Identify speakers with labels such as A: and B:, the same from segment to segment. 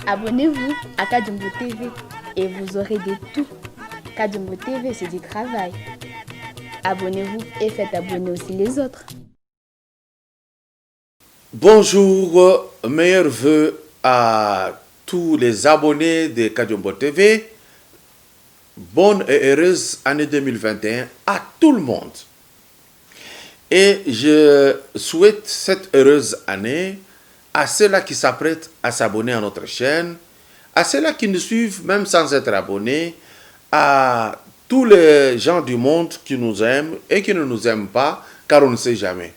A: Abonnez-vous à Kadjumbo TV et vous aurez de tout. Kadjumbo TV, c'est du travail. Abonnez-vous et faites abonner aussi les autres.
B: Bonjour, meilleurs vœux à tous les abonnés de Kadjumbo TV. Bonne et heureuse année 2021 à tout le monde. Et je souhaite cette heureuse année à ceux-là qui s'apprêtent à s'abonner à notre chaîne, à ceux-là qui nous suivent même sans être abonnés, à tous les gens du monde qui nous aiment et qui ne nous aiment pas, car on ne sait jamais.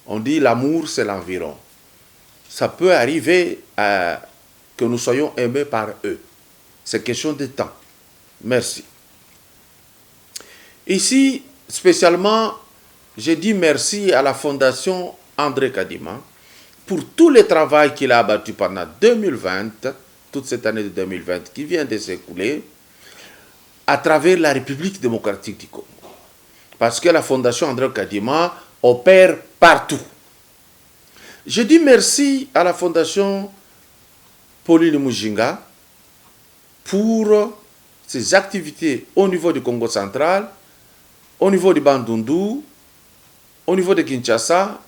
B: On dit l'amour, c'est l'environ. Ça peut arriver que nous soyons aimés par eux. C'est question de temps. Merci. Ici, spécialement, j'ai dit merci à la Fondation André Kadima pour tout le travail qu'il a abattu pendant 2020, toute cette année de 2020 qui vient de s'écouler, à travers la République démocratique du Congo. Parce que la Fondation André Kadima opère partout. Je dis merci à la Fondation Pauline Mujinga pour ses activités au niveau du Congo central, au niveau du Bandundu, au niveau de Kinshasa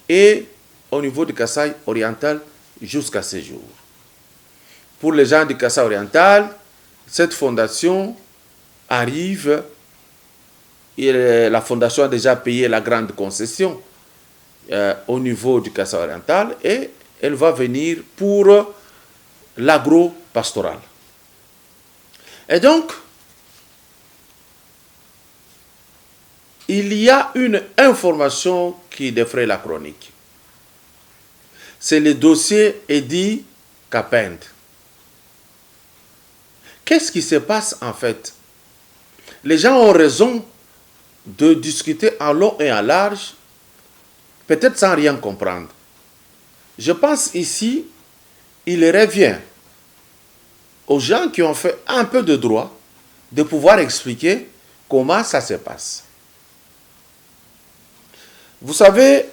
B: et au niveau du Kasaï oriental jusqu'à ce jour. Pour les gens du Kasaï oriental, cette fondation arrive, et la fondation a déjà payé la grande concession au niveau du Kasaï oriental et elle va venir pour l'agro-pastoral. Et donc, il y a une information qui défraie la chronique. C'est le dossier Edi Kapend. Qu'est-ce qui se passe en fait? Les gens ont raison de discuter en long et en large, peut-être sans rien comprendre. Je pense ici, il revient aux gens qui ont fait un peu de droit de pouvoir expliquer comment ça se passe. Vous savez,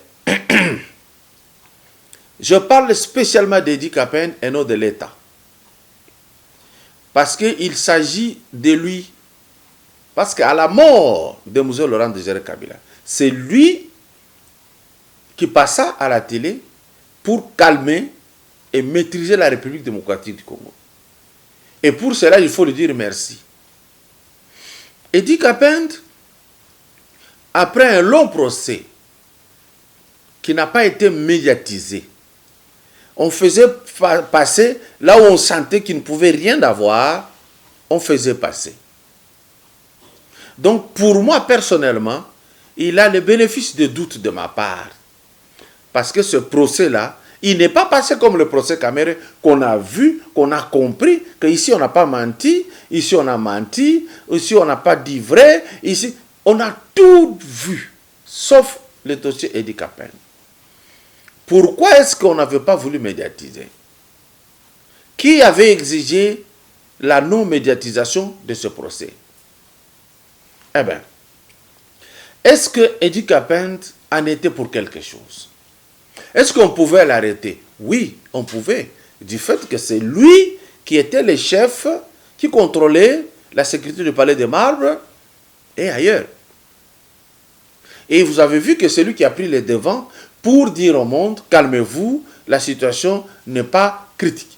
B: je parle spécialement d'Edi Kapend et non de l'État. Parce qu'il s'agit de lui. Parce qu'à la mort de M. Laurent Désiré Kabila, c'est lui qui passa à la télé pour calmer et maîtriser la République démocratique du Congo. Et pour cela, il faut lui dire merci. Edi Kapend, après un long procès qui n'a pas été médiatisé, on faisait passer, là où on sentait qu'il ne pouvait rien avoir, on faisait passer. Donc pour moi personnellement, il a le bénéfice de doute de ma part. Parce que ce procès-là, il n'est pas passé comme le procès Kamere qu'on a vu, qu'on a compris, qu'ici on n'a pas menti, ici on a menti, ici on n'a pas dit vrai, ici on a tout vu, sauf le dossier Edi Kapend. Pourquoi est-ce qu'on n'avait pas voulu médiatiser? Qui avait exigé la non-médiatisation de ce procès? Eh bien, est-ce que Edi Kapend en était pour quelque chose? Est-ce qu'on pouvait l'arrêter? Oui, on pouvait. Du fait que c'est lui qui était le chef qui contrôlait la sécurité du Palais des Marbres et ailleurs. Et vous avez vu que c'est lui qui a pris les devants pour dire au monde, calmez-vous, la situation n'est pas critique.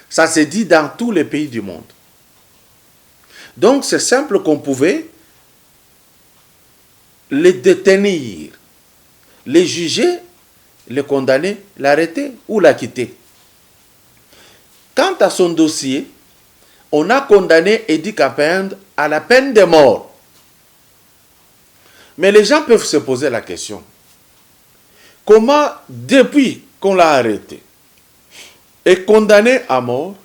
B: Ça s'est dit dans tous les pays du monde. Donc c'est simple qu'on pouvait les détenir, les juger, les condamner, l'arrêter ou l'acquitter. Quant à son dossier, on a condamné Edi Kapend à la peine de mort. Mais les gens peuvent se poser la question. Comment, depuis qu'on l'a arrêté et condamné à mort,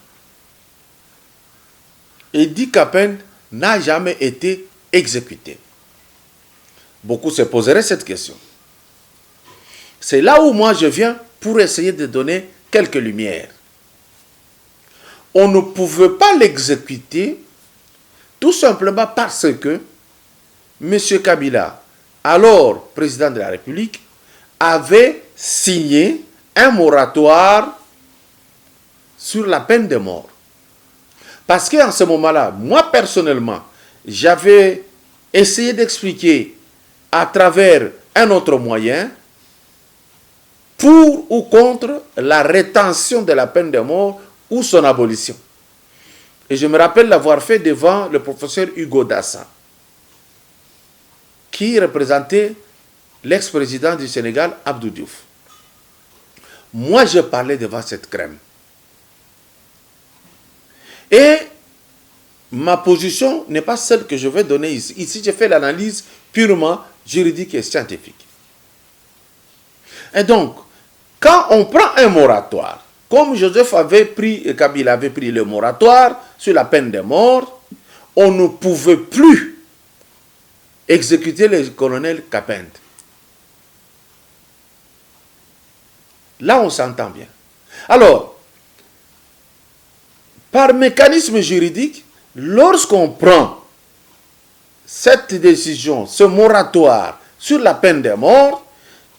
B: Edi Kapend n'a jamais été exécuté? Beaucoup se poseraient cette question. C'est là où moi je viens pour essayer de donner quelques lumières. On ne pouvait pas l'exécuter tout simplement parce que M. Kabila, alors président de la République, avait signé un moratoire sur la peine de mort. Parce qu'en ce moment-là, moi personnellement, j'avais essayé d'expliquer à travers un autre moyen pour ou contre la rétention de la peine de mort ou son abolition. Et je me rappelle l'avoir fait devant le professeur Hugo Dassa, qui représentait l'ex-président du Sénégal, Abdou Diouf. Moi, je parlais devant cette crème. Et ma position n'est pas celle que je vais donner ici. Ici, j'ai fait l'analyse purement juridique et scientifique. Et donc, quand on prend un moratoire, comme Joseph avait pris et Kabila avait pris le moratoire sur la peine de mort, on ne pouvait plus exécuter le colonel Kapend. Là, on s'entend bien. Alors, par mécanisme juridique, lorsqu'on prend cette décision, ce moratoire sur la peine de mort,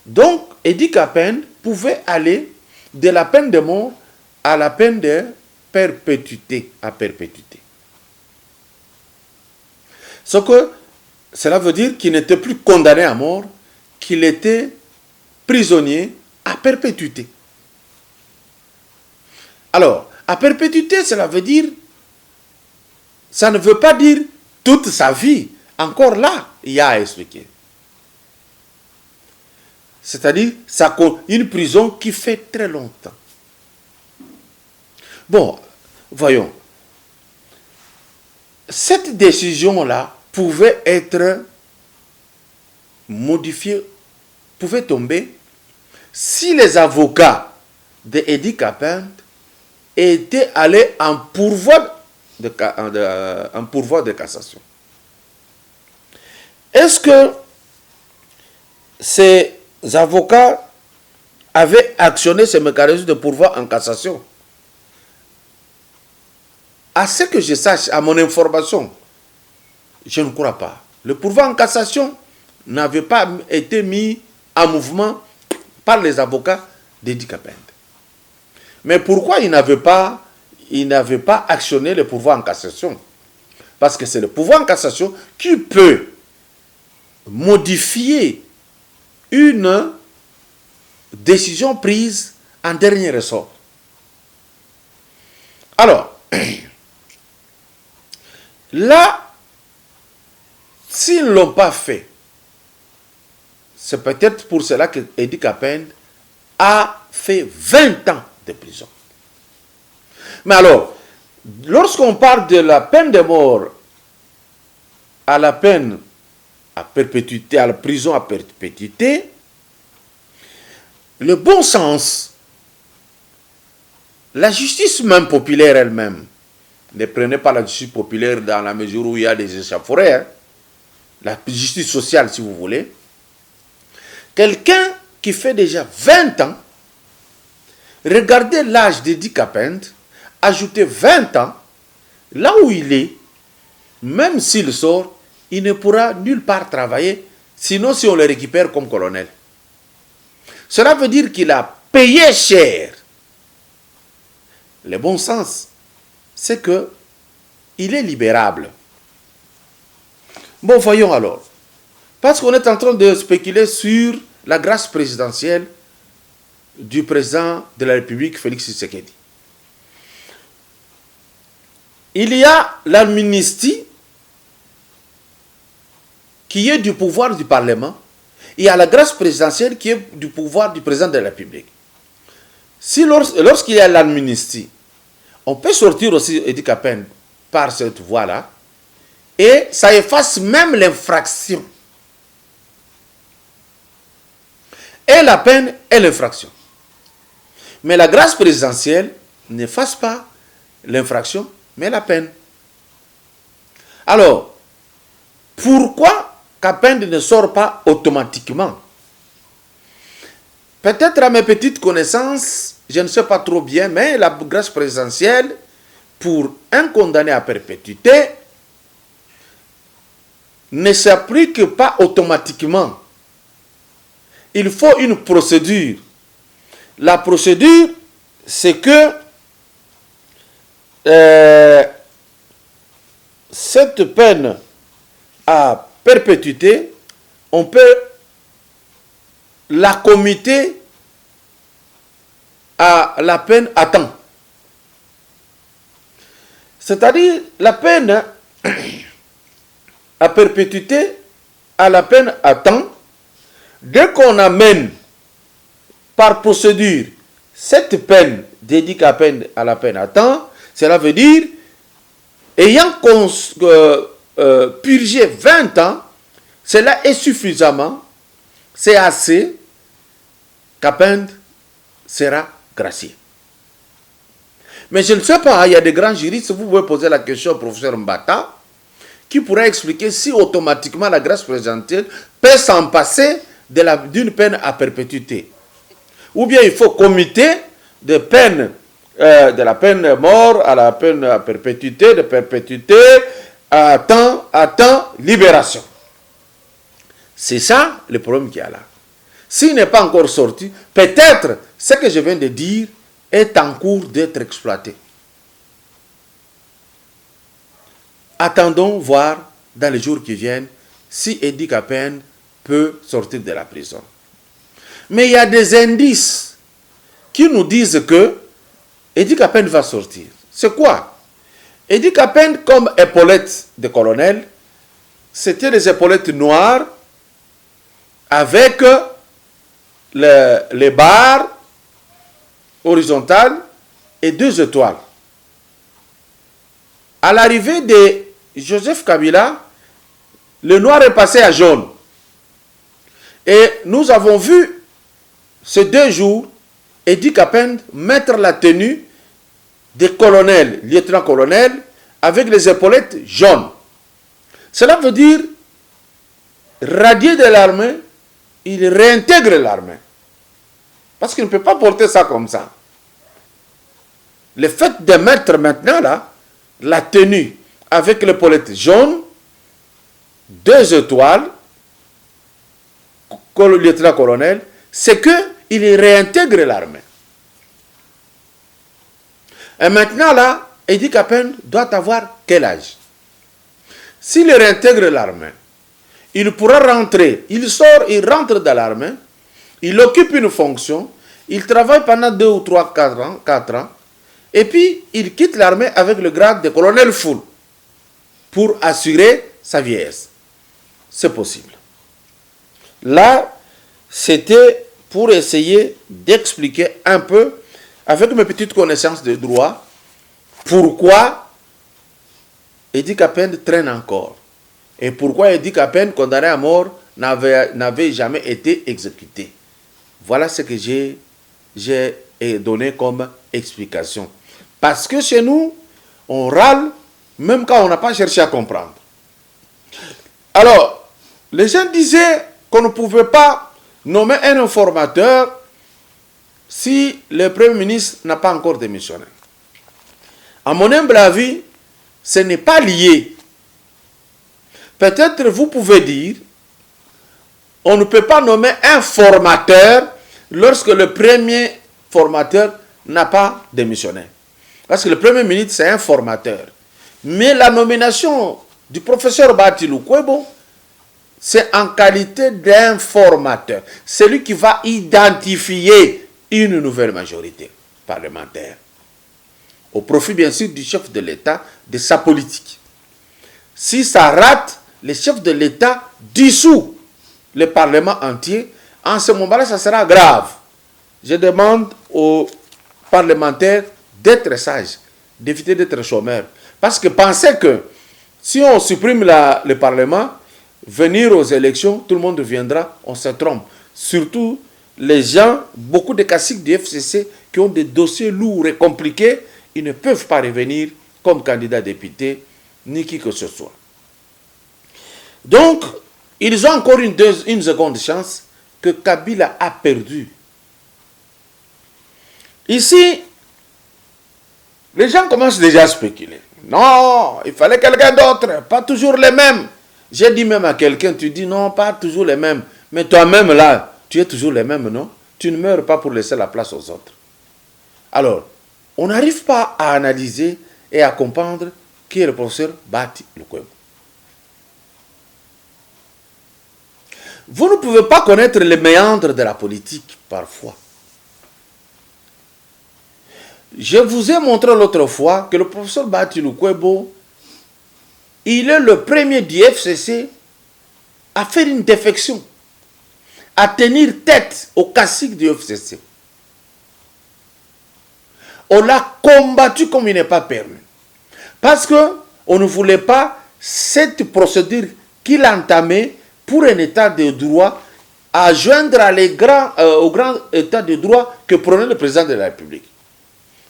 B: donc Edi Kapend pouvait aller de la peine de mort à la peine de perpétuité à perpétuité. Ce que cela veut dire qu'il n'était plus condamné à mort, qu'il était prisonnier à perpétuité. Alors, à perpétuité, cela veut dire, ça ne veut pas dire toute sa vie. Encore là, il y a à expliquer. C'est-à-dire, une prison qui fait très longtemps. Bon, voyons. Cette décision-là pouvait être modifiée, pouvait tomber si les avocats de Edi Kapend étaient allés en pourvoi de cassation. Est-ce que ces avocats avaient actionné ce mécanisme de pourvoi en cassation? À ce que je sache, à mon information, je ne crois pas. Le pourvoi en cassation n'avait pas été mis en mouvement par les avocats d'Edi Kapend. Mais pourquoi il n'avait pas actionné le pourvoi en cassation? Parce que c'est le pourvoi en cassation qui peut modifier une décision prise en dernier ressort. Alors, là, s'ils ne l'ont pas fait, c'est peut-être pour cela que Edi Kapend a fait 20 ans de prison. Mais alors, lorsqu'on parle de la peine de mort à la peine à perpétuité, à la prison à perpétuité, le bon sens, la justice même populaire elle-même, ne prenez pas la justice populaire dans la mesure où il y a des échauffourées, hein, la justice sociale si vous voulez, quelqu'un qui fait déjà 20 ans, regardez l'âge d'Edi Kapend, ajoutez 20 ans, là où il est, même s'il sort, il ne pourra nulle part travailler, sinon si on le récupère comme colonel. Cela veut dire qu'il a payé cher. Le bon sens, c'est que il est libérable. Bon, voyons alors. Parce qu'on est en train de spéculer sur la grâce présidentielle du président de la République, Félix Tshisekedi. Il y a l'amnistie qui est du pouvoir du Parlement. Il y a la grâce présidentielle qui est du pouvoir du président de la République. Si lorsqu'il y a l'amnistie, on peut sortir aussi Edi Kapend par cette voie-là, et ça efface même l'infraction. Et la peine et l'infraction. Mais la grâce présidentielle n'efface pas l'infraction, mais la peine. Alors, pourquoi CAPEND ne sort pas automatiquement? Peut-être à mes petites connaissances, je ne sais pas trop bien, mais la grâce présidentielle, pour un condamné à perpétuité, ne s'applique pas automatiquement. Il faut une procédure. La procédure, c'est que cette peine à perpétuité, on peut la commuter à la peine à temps. C'est-à-dire la peine à perpétuité à la peine à temps, dès qu'on amène par procédure cette peine dédiée à la peine à temps, cela veut dire, ayant purgé 20 ans, cela est suffisamment, c'est assez, CAPEND sera gracié. Mais je ne sais pas, il y a des grands juristes, vous pouvez poser la question au professeur Mbata, qui pourrait expliquer si automatiquement la grâce présidentielle peut s'en passer d'une peine à perpétuité. Ou bien il faut commuter de peine, de la peine mort à la peine à perpétuité, de perpétuité à temps, libération. C'est ça le problème qu'il y a là. S'il n'est pas encore sorti, peut-être ce que je viens de dire est en cours d'être exploité. Attendons voir dans les jours qui viennent si Edi CAPEND peut sortir de la prison. Mais il y a des indices qui nous disent que Edi CAPEND va sortir. C'est quoi? Edi CAPEND, comme épaulette de colonel, c'était des épaulettes noires avec les barres horizontales et 2 étoiles. À l'arrivée de Joseph Kabila, le noir est passé à jaune. Et nous avons vu ces 2 jours Edi CAPEND mettre la tenue de colonel, lieutenant-colonel, avec les épaulettes jaunes. Cela veut dire, radié de l'armée, il réintègre l'armée. Parce qu'il ne peut pas porter ça comme ça. Le fait de mettre maintenant là, la tenue avec l'épaulette jaune, 2 étoiles, lieutenant-colonel, c'est qu'il réintègre l'armée. Et maintenant là, Edi CAPEND doit avoir quel âge? S'il réintègre l'armée, il pourra rentrer, il sort, il rentre dans l'armée, il occupe une fonction, il travaille pendant 2 ou 3, 4 ans, et puis il quitte l'armée avec le grade de colonel full pour assurer sa vieillesse. C'est possible. Là, c'était pour essayer d'expliquer un peu, avec mes petites connaissances de droit, pourquoi Edi CAPEND traîne encore. Et pourquoi Edi CAPEND, condamné à mort, n'avait jamais été exécuté. Voilà ce que j'ai donné comme explication. Parce que chez nous, on râle, même quand on n'a pas cherché à comprendre. Alors, les gens disaient qu'on ne pouvait pas nommer un informateur si le Premier ministre n'a pas encore démissionné. À mon humble avis, ce n'est pas lié. Peut-être vous pouvez dire, on ne peut pas nommer un formateur lorsque le premier formateur n'a pas démissionné. Parce que le Premier ministre, c'est un formateur. Mais la nomination du professeur Batilou Kwebo, c'est en qualité d'informateur. C'est lui qui va identifier une nouvelle majorité parlementaire. Au profit, bien sûr, du chef de l'État, de sa politique. Si ça rate, le chef de l'État dissout le Parlement entier. En ce moment-là, ça sera grave. Je demande aux parlementaires d'être sages, d'éviter d'être chômeurs. Parce que penser que si on supprime le Parlement, venir aux élections, tout le monde viendra, on se trompe. Surtout les gens, beaucoup de caciques du FCC qui ont des dossiers lourds et compliqués, ils ne peuvent pas revenir comme candidat député, ni qui que ce soit. Donc, ils ont encore une seconde chance que Kabila a perdue. Ici, les gens commencent déjà à spéculer. Non, il fallait quelqu'un d'autre, pas toujours les mêmes. J'ai dit même à quelqu'un, tu dis non, pas toujours les mêmes. Mais toi-même là, tu es toujours les mêmes, non? Tu ne meurs pas pour laisser la place aux autres. Alors, on n'arrive pas à analyser et à comprendre qui est le professeur Bati Lukwebo. Vous ne pouvez pas connaître les méandres de la politique parfois. Je vous ai montré l'autre fois que le professeur Bati Lukwebo, il est le premier du FCC à faire une défection, à tenir tête au cacique du FCC. On l'a combattu comme il n'est pas permis. Parce qu'on ne voulait pas cette procédure qu'il entamait pour un état de droit à joindre au grand état de droit que prenait le président de la République.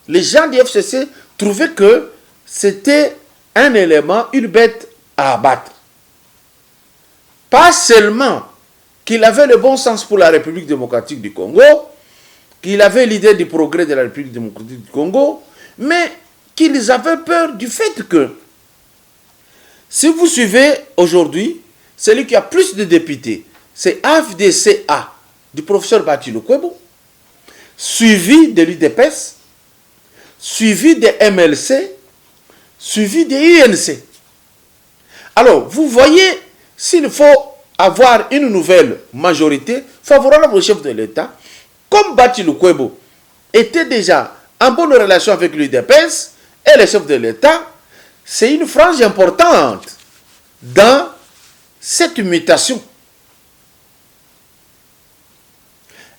B: Les gens du FCC trouvaient que c'était un élément, une bête à abattre. Pas seulement qu'il avait le bon sens pour la République démocratique du Congo, qu'il avait l'idée du progrès de la République démocratique du Congo, mais qu'ils avaient peur du fait que, si vous suivez aujourd'hui, celui qui a plus de députés, c'est AFDCA du professeur Bati Lukwebo, suivi de l'UDPS, suivi de MLC, suivi de INC. Alors, vous voyez, s'il faut avoir une nouvelle majorité favorable au chef de l'État, comme Bati Lukwebo était déjà en bonne relation avec l'UDPS et le chef de l'État, c'est une frange importante dans cette mutation.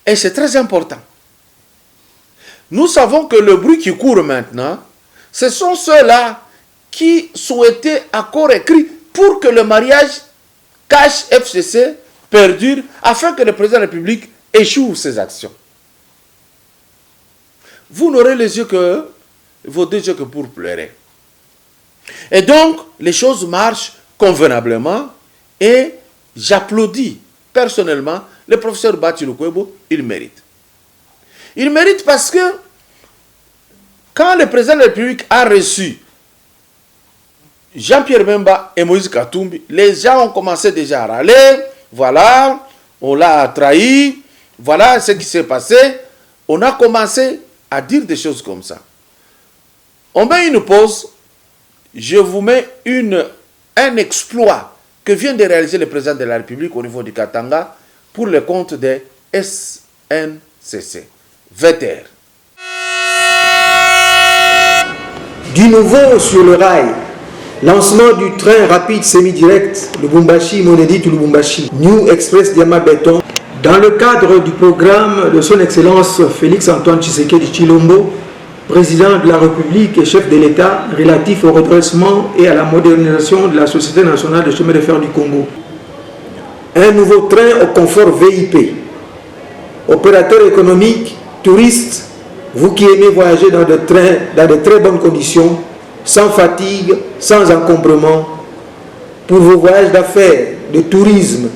B: Et c'est très important. Nous savons que le bruit qui court maintenant, ce sont ceux-là qui souhaitaient accord écrit pour que le mariage cash FCC perdure afin que le président de la République échoue ses actions. Vous n'aurez les yeux que, vos deux yeux que pour pleurer. Et donc, les choses marchent convenablement et j'applaudis personnellement le professeur Bati Lukwebo, il mérite. Il mérite parce que quand le président de la République a reçu Jean-Pierre Bemba et Moïse Katumbi, les gens ont commencé déjà à râler. Voilà, on l'a trahi. Voilà ce qui s'est passé. On a commencé à dire des choses comme ça. On met une pause. Je vous mets un exploit que vient de réaliser le président de la République au niveau du Katanga pour le compte des SNCC. VTR.
C: Du nouveau sur le rail, lancement du train rapide semi-direct Lubumbashi-Monedi-Lubumbashi, New Express Diama Béton, dans le cadre du programme de son Excellence Félix-Antoine Tshisekedi Tshilombo, président de la République et chef de l'État, relatif au redressement et à la modernisation de la Société nationale de chemin de fer du Congo. Un nouveau train au confort VIP. Opérateurs économiques, touristes, vous qui aimez voyager dans de très bonnes conditions, sans fatigue, sans encombrement, pour vos voyages d'affaires, de tourisme,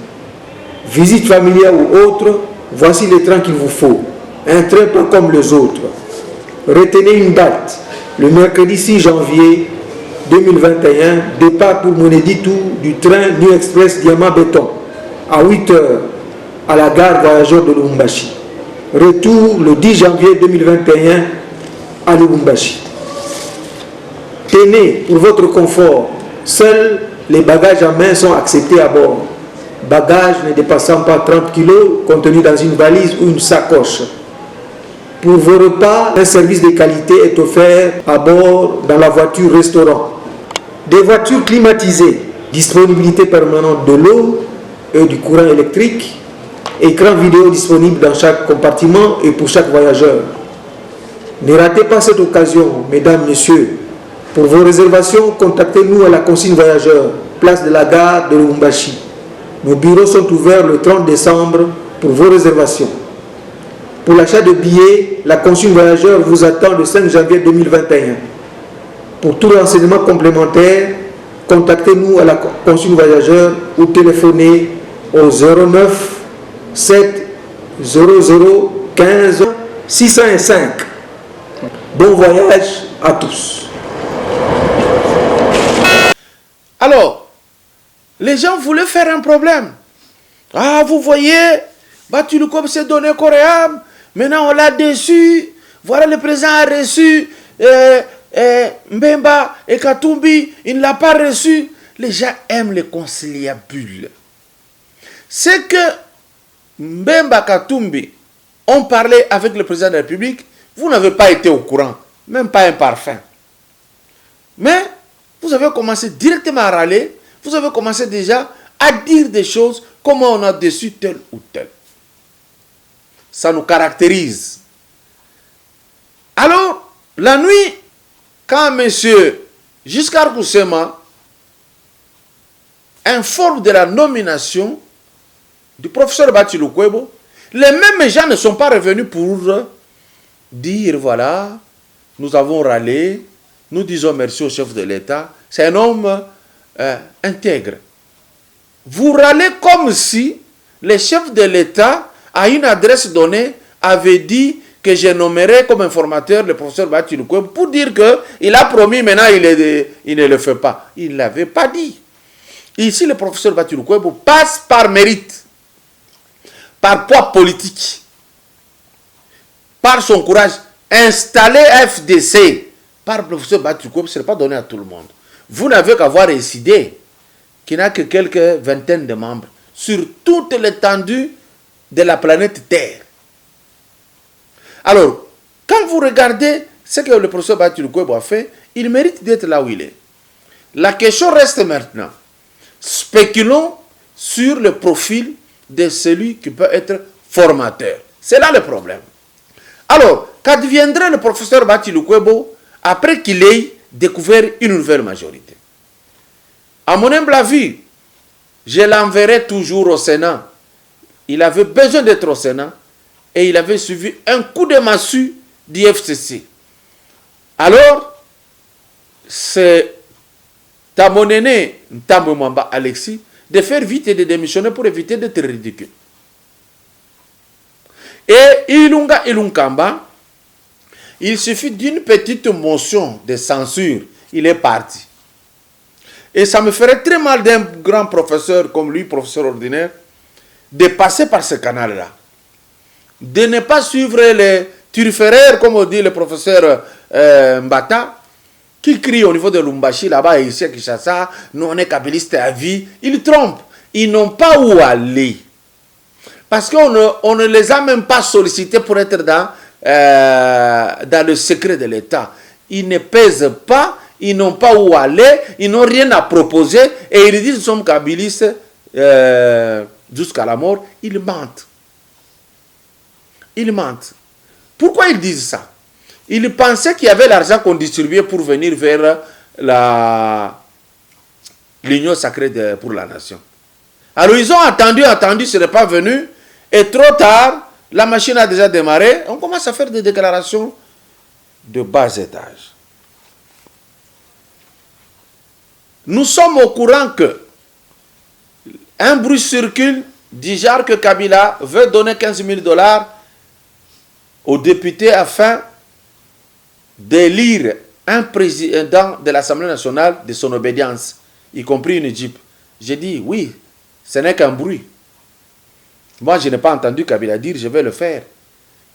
C: visites familiales ou autres, voici les trains qu'il vous faut. Un train pas comme les autres. Retenez une date, le mercredi 6 janvier 2021, départ pour Moneditou du train New Express Diama Béton, à 8 h à la gare voyageur de Lubumbashi. Retour le 10 janvier 2021 à Lubumbashi. Tenez, pour votre confort, seuls les bagages à main sont acceptés à bord. Bagages ne dépassant pas 30 kg contenus dans une valise ou une sacoche. Pour vos repas, un service de qualité est offert à bord dans la voiture-restaurant. Des voitures climatisées, disponibilité permanente de l'eau et du courant électrique, écran vidéo disponible dans chaque compartiment et pour chaque voyageur. Ne ratez pas cette occasion, mesdames, messieurs. Pour vos réservations, contactez-nous à la consigne voyageur, place de la gare de Lubumbashi. Nos bureaux sont ouverts le 30 décembre pour vos réservations. Pour l'achat de billets, la consigne voyageur vous attend le 5 janvier 2021. Pour tout renseignement complémentaire, contactez-nous à la consigne voyageur ou téléphonez au 09 7 00 15 605. Bon voyage à tous.
B: Alors, les gens voulaient faire un problème. Ah, vous voyez, Batiloukob s'est donné corps et âme. Maintenant, on l'a déçu. Voilà, le président a reçu Mbemba et Katumbi. Il ne l'a pas reçu. Les gens aiment les conciliabules. C'est que Mbemba Katumbi ont parlé avec le président de la République. Vous n'avez pas été au courant. Même pas un parfum. Mais vous avez commencé directement à râler. Vous avez commencé déjà à dire des choses, comment on a déçu tel ou tel. Ça nous caractérise. Alors, la nuit, quand M. Giscard Koussema informe de la nomination du professeur Batiloukwebo, les mêmes gens ne sont pas revenus pour dire, voilà, nous avons râlé, nous disons merci au chef de l'État. C'est un homme intègre. Vous râlez comme si le chef de l'État, à une adresse donnée, avait dit que je nommerai comme informateur le professeur Batiloukwebo pour dire qu'il a promis, maintenant il ne le fait pas. Il ne l'avait pas dit. Ici, le professeur Batiloukwebo passe par mérite, par poids politique, par son courage. Installer FDC par le professeur Batiloukwebo, ce n'est pas donné à tout le monde. Vous n'avez qu'à voir décidé qu'il n'a que quelques vingtaines de membres sur toute l'étendue de la planète Terre. Alors, quand vous regardez ce que le professeur Batiloukwebo a fait, il mérite d'être là où il est. La question reste maintenant. Spéculons sur le profil de celui qui peut être formateur. C'est là le problème. Alors, qu'adviendrait le professeur Batiloukwebo après qu'il ait découvert une nouvelle majorité? À mon humble avis, je l'enverrai toujours au Sénat. Il avait besoin d'être au Sénat et il avait suivi un coup de massue du FCC. Alors, c'est à mon aîné, Ntambo Mwamba Alexis, de faire vite et de démissionner pour éviter d'être ridicule. Et Ilunga Ilunkamba, il suffit d'une petite motion de censure, il est parti. Et ça me ferait très mal d'un grand professeur comme lui, professeur ordinaire, de passer par ce canal-là. De ne pas suivre les turféraires, comme on dit le professeur Mbata, qui crie au niveau de Lubumbashi, là-bas, et ici à Kinshasa, nous on est kabylistes à vie. Ils trompent. Ils n'ont pas où aller. Parce qu'on ne les a même pas sollicités pour être dans le secret de l'État. Ils ne pèsent pas, ils n'ont pas où aller, ils n'ont rien à proposer, et ils disent nous sommes kabylistes jusqu'à la mort. Ils mentent. Ils mentent. Pourquoi ils disent ça? Ils pensaient qu'il y avait l'argent qu'on distribuait pour venir vers l'union sacrée pour la nation. Alors ils ont attendu, ce n'est pas venu, et trop tard, la machine a déjà démarré, on commence à faire des déclarations de bas étage. Nous sommes au courant que un bruit circule du genre que Kabila veut donner 15 000 $ aux députés afin d'élire un président de l'Assemblée nationale de son obédience, y compris une Égypte. J'ai dit oui, ce n'est qu'un bruit. Moi, je n'ai pas entendu Kabila dire je vais le faire.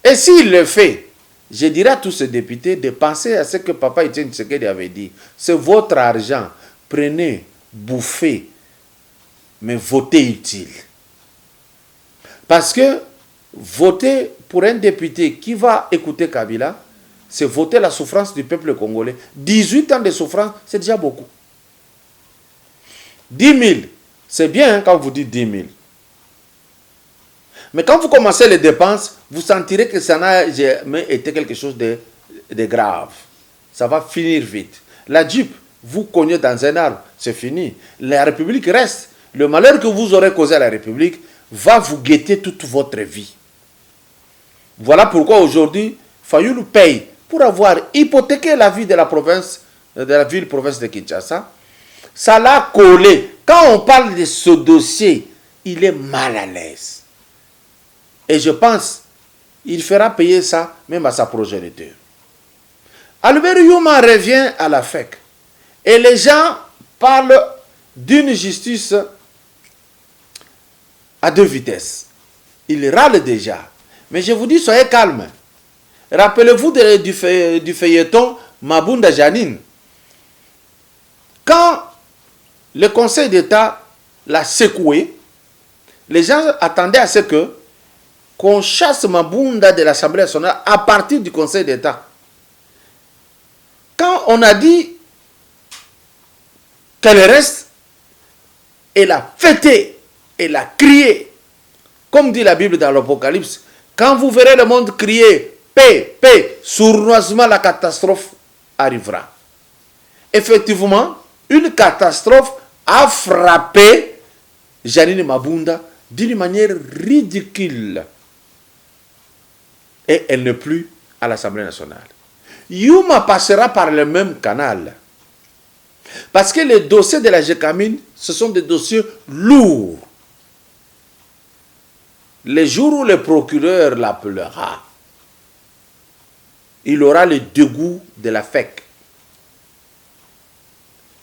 B: Et s'il le fait, je dirais à tous ces députés de penser à ce que Papa Etienne Tshisekedi avait dit. C'est votre argent. Prenez, bouffez, mais votez utile. Parce que voter pour un député qui va écouter Kabila, c'est voter la souffrance du peuple congolais. 18 ans de souffrance, c'est déjà beaucoup. 10 000, c'est bien hein, quand vous dites 10 000. Mais quand vous commencez les dépenses, vous sentirez que ça n'a jamais été quelque chose de grave. Ça va finir vite. la Jeep, vous cognez dans un arbre, c'est fini. La République reste. Le malheur que vous aurez causé à la République va vous guetter toute votre vie. Voilà pourquoi aujourd'hui, Fayoulou paye pour avoir hypothéqué la vie de la province, de la ville-province de Kinshasa. Ça l'a collé. Quand on parle de ce dossier, il est mal à l'aise. Et je pense qu'il fera payer ça même à sa progéniture. Albert Youma revient à la FEC. Et les gens parlent d'une justice à deux vitesses. Ils râlent déjà. Mais je vous dis, soyez calmes. Rappelez-vous du feuilleton Mabunda Janine. Quand le Conseil d'État l'a secoué, les gens attendaient à ce qu'on chasse Mabunda de l'Assemblée nationale à partir du Conseil d'État. Quand on a dit qu'elle reste, elle a fêté, elle a crié. Comme dit la Bible dans l'Apocalypse, quand vous verrez le monde crier paix, paix, sournoisement la catastrophe arrivera. Effectivement, une catastrophe a frappé Janine Mabunda d'une manière ridicule. Et elle n'est plus à l'Assemblée nationale. Youma passera par le même canal. Parce que les dossiers de la GECAMIN, ce sont des dossiers lourds. Les jours où le procureur l'appellera, il aura le dégoût de la FEC.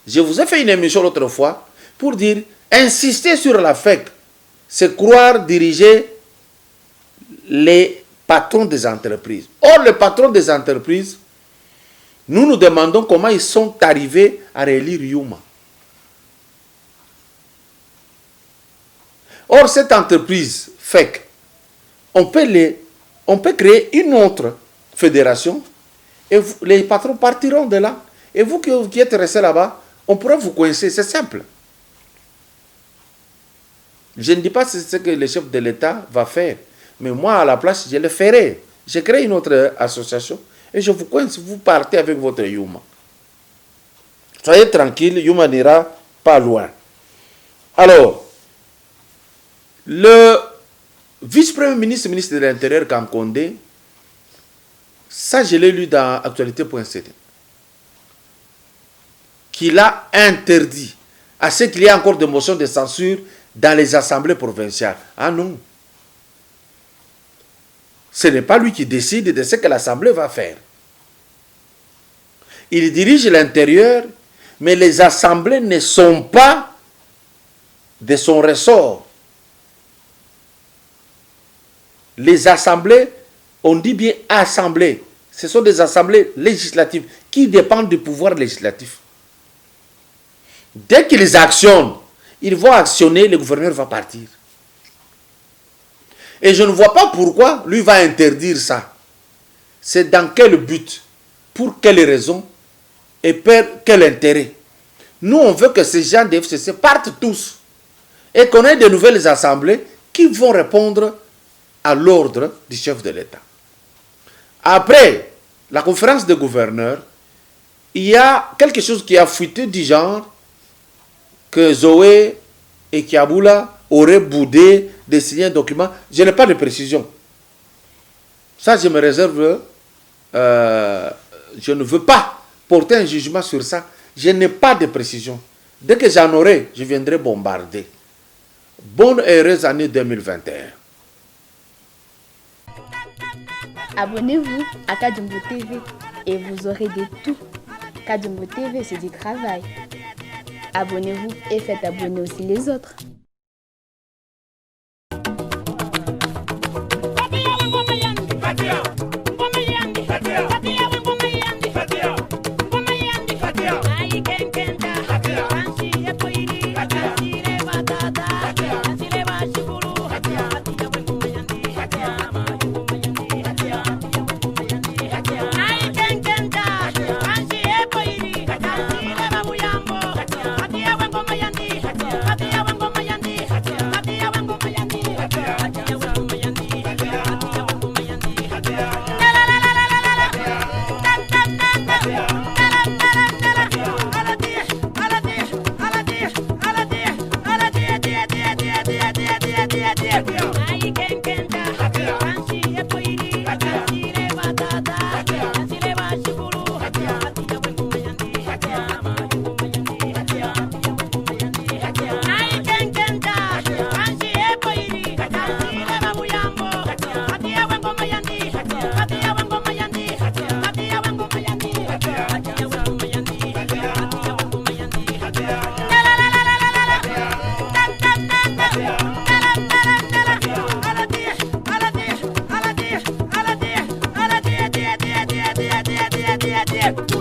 B: Je vous ai fait une émission l'autre fois pour dire, insister sur la FEC, c'est croire diriger les patrons des entreprises. Or, les patrons des entreprises, nous nous demandons comment ils sont arrivés à réélire Youma. Or, cette entreprise FEC, on peut créer une autre fédération et les patrons partiront de là. Et vous qui êtes restés là-bas, on pourra vous coincer, c'est simple. Je ne dis pas ce que le chef de l'État va faire, mais moi, à la place, je le ferai. Je crée une autre association et je vous coince, vous partez avec votre Youma. Soyez tranquille, Youma n'ira pas loin. Alors, le vice-premier ministre, ministre de l'Intérieur, Kamkonde, ça je l'ai lu dans actualité.cd, qu'il a interdit à ce qu'il y ait encore de motions de censure dans les assemblées provinciales. Ah non. Ce n'est pas lui qui décide de ce que l'Assemblée va faire. Il dirige l'intérieur, mais les assemblées ne sont pas de son ressort. Les assemblées, on dit bien assemblées, ce sont des assemblées législatives qui dépendent du pouvoir législatif. Dès qu'ils actionnent, ils vont actionner, le gouverneur va partir. Et je ne vois pas pourquoi lui va interdire ça. C'est dans quel but, pour quelle raison et pour quel intérêt. Nous, on veut que ces gens de FCC partent tous et qu'on ait de nouvelles assemblées qui vont répondre à l'ordre du chef de l'État. Après la conférence des gouverneurs, il y a quelque chose qui a fuité du genre que Zoé et Kiaboula auraient boudé de signer un document. Je n'ai pas de précision. Ça, je me réserve. Je ne veux pas porter un jugement sur ça. Je n'ai pas de précision. Dès que j'en aurai, je viendrai bombarder. Bonne et heureuse année 2021.
A: Abonnez-vous à Kadumbo TV et vous aurez de tout. Kadumbo TV, c'est du travail. Abonnez-vous et faites abonner aussi les autres.
D: Yeah. Yeah.